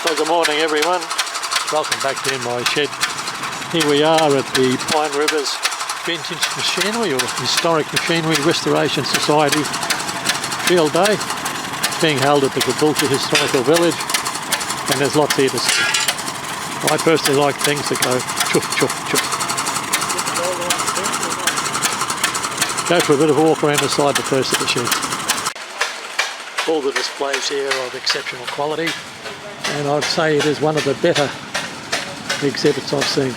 Well, good morning everyone. Welcome back to my shed. Here we are at the Pine Rivers Vintage Machinery or Historic Machinery Restoration Society Field Day. It's being held at the Caboolture Historical Village and there's lots here to see. I personally like things that go chuff chuff chuff. Go for a bit of a walk around the side the first of the sheds. All the displays here are of exceptional quality and I'd say it is one of the better exhibits I've seen.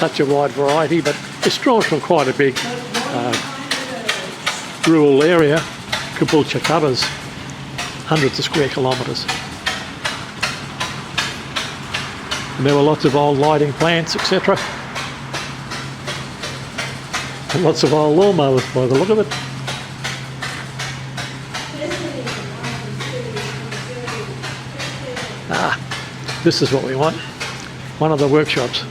Such a wide variety, but it's drawn from quite a big rural area. Caboolture covers hundreds of square kilometres. And there were lots of old lighting plants, etc. And lots of old lawnmowers by the look of it. This is what we want. One of the workshops.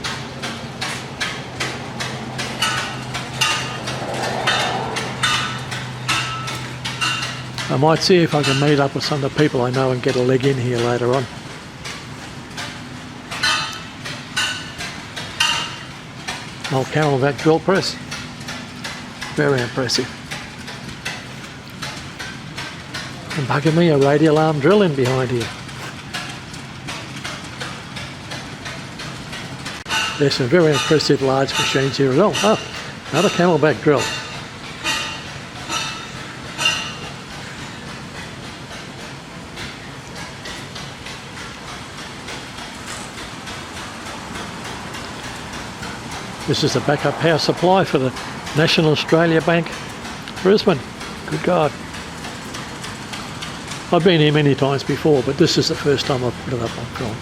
I might see if I can meet up with some of the people I know and get a leg in here later on. Old Camelback drill press. Very impressive. And bugging me, a radial arm drill in behind here. There's some very impressive large machines here as well. Oh, another Camelback drill. This is the backup power supply for the National Australia Bank, Brisbane. Good God. I've been here many times before, but this is the first time I've put it up on film.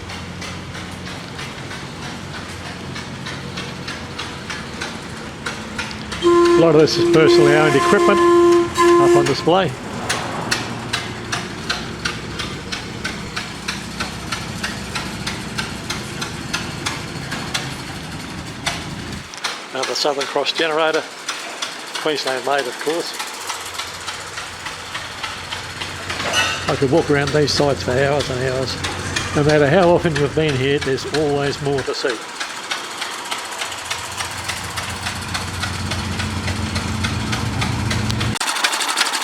A lot of this is personally owned equipment up on display. Another Southern Cross generator, Queensland made of course. I could walk around these sites for hours and hours. No matter how often you've been here, there's always more to see.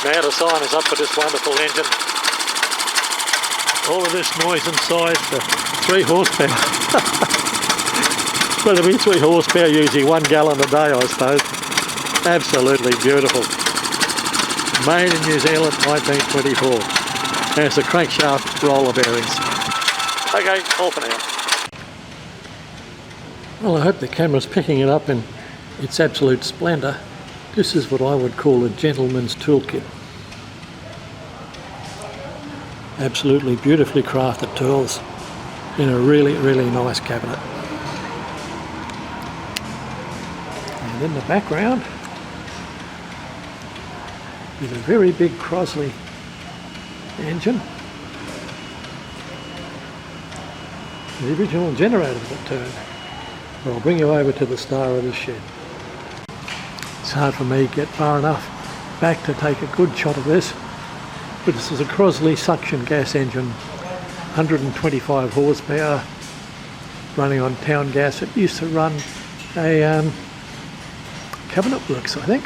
Now the sign is up for this wonderful engine. All of this noise inside, 3 horsepower. Well, it'll be 3 horsepower using 1 gallon a day, I suppose. Absolutely beautiful. Made in New Zealand, 1924. There's the crankshaft roller bearings. Okay, all for now. Well, I hope the camera's picking it up in its absolute splendour. This is what I would call a gentleman's toolkit. Absolutely beautifully crafted tools in a really, really nice cabinet. And in the background is a very big Crosley engine. The original generator that turned. Well, I'll bring you over to the star of the shed. It's hard for me to get far enough back to take a good shot of this. But this is a Crosley suction gas engine, 125 horsepower, running on town gas. It used to run a cabinet works, I think.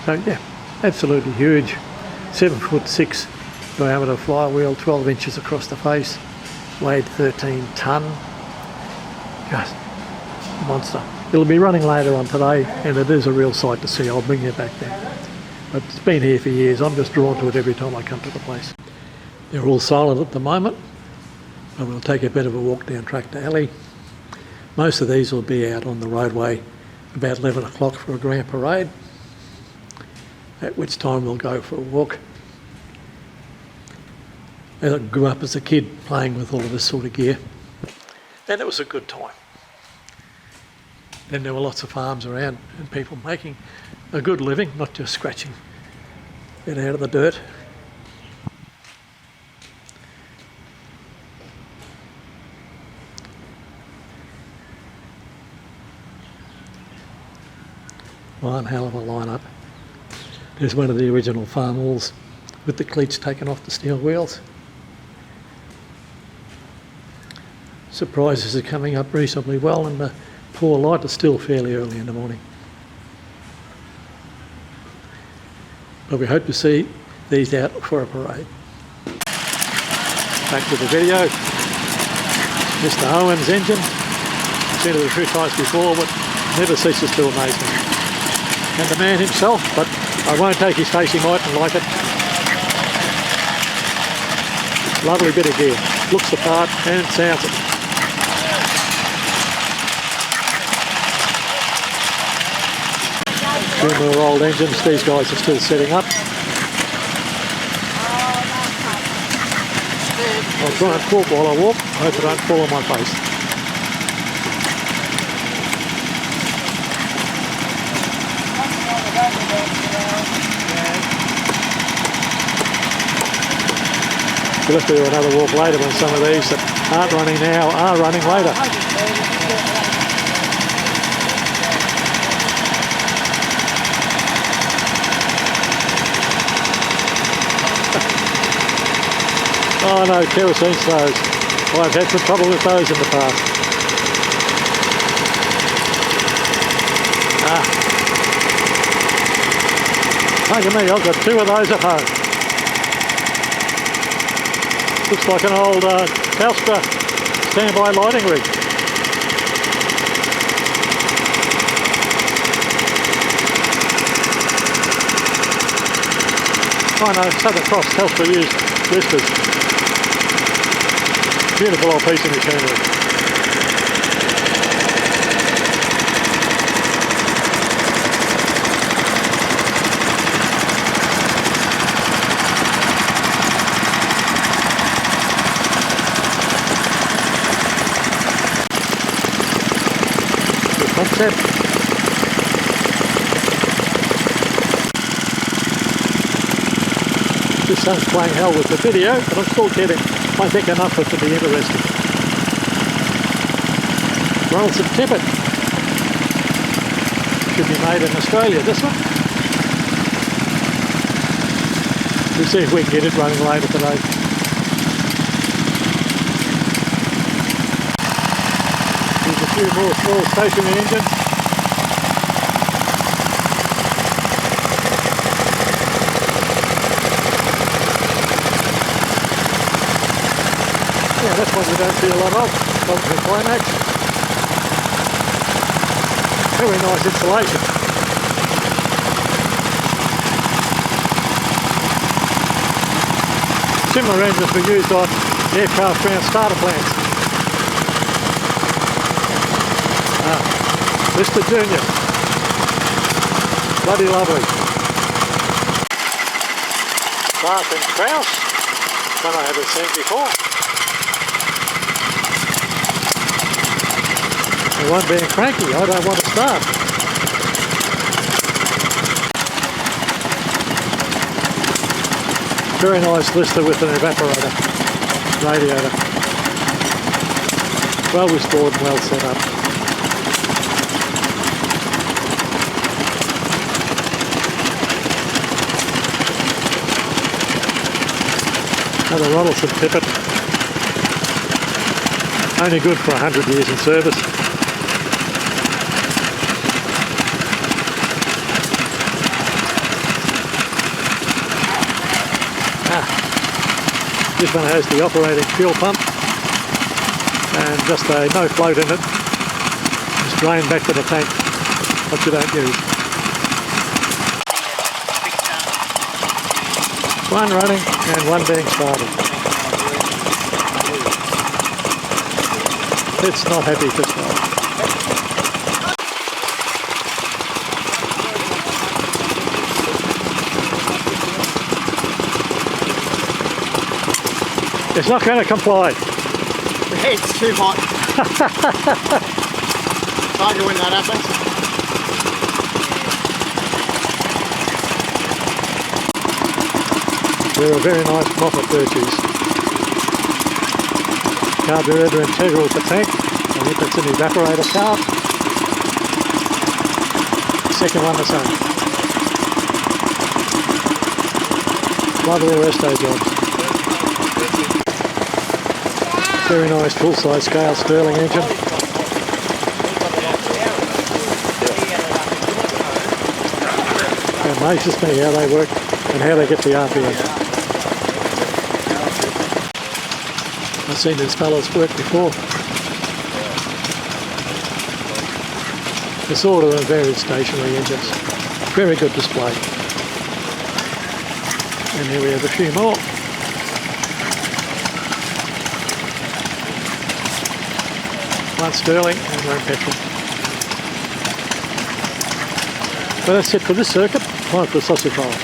So yeah, absolutely huge. 7'6" diameter flywheel, 12 inches across the face, weighed 13 tonne. Just a monster. It'll be running later on today and it is a real sight to see. I'll bring you back there. But it's been here for years. I'm just drawn to it every time I come to the place. They're all silent at the moment, but we'll take a bit of a walk down Tractor Alley. Most of these will be out on the roadway about 11 o'clock for a grand parade, at which time we'll go for a walk. I grew up as a kid playing with all of this sort of gear, and it was a good time. Then there were lots of farms around and people making a good living, not just scratching it out of the dirt. One hell of a lineup. There's one of the original farm halls with the cleats taken off the steel wheels. Surprises are coming up reasonably well, and the poor light is still fairly early in the morning. But we hope to see these out for a parade. Back to the video. Mr. Owen's engine. Seen it a few times before, but never ceases to amaze me. And the man himself, but I won't take his face, he mightn't like it. Lovely bit of gear. Looks the part and sounds it. Two more old engines, these guys are still setting up. I'll try and talk while I walk, I hope I don't fall on my face. We'll have to do another walk later when some of these that aren't running now are running later. Oh no, kerosene stoves. I've had some trouble with those in the past. Look at me, I've got two of those at home. Looks like an old Telstra standby lighting rig. Oh no, Southern Cross Telstra used listers. Beautiful old piece of machinery. Good concept. This sun's playing hell with the video, but I'm still getting, I think, enough for it to be interesting. Ronaldson Tippet. Should be made in Australia, this one. We'll see if we can get it running later today. There's a few more small stationary engines. Yeah, that's one we don't see a lot of. Caboolture Climax. Very nice installation. Similar engines were used on aircraft ground starter plants. Mr. Junior. Bloody lovely. Clark and Kraus. One I haven't seen before. The one being cranky, I don't want to start. Very nice lister with an evaporator, radiator. Well restored and well set up. Another Ronaldson Tippet. Only good for 100 years in service. This one has the operating fuel pump and just a no float in it. Just drain back to the tank, what you don't use. One running and one being started. It's not happy to start. It's not going to comply. The head's too hot. Hard when that happens. They're a very nice Moffat Virtues. Carburetor integral to tank. I think that's an evaporator carb. Second one the same. Lovely resto jobs. Very nice full-size scale Stirling engine. It amazes me how they work and how they get the RPM. I've seen these fellas work before. They're sort of very stationary engines. Very good display. And here we have a few more. One Stirling and one petrol. Well, that's it for this circuit. Time for a sausage roll.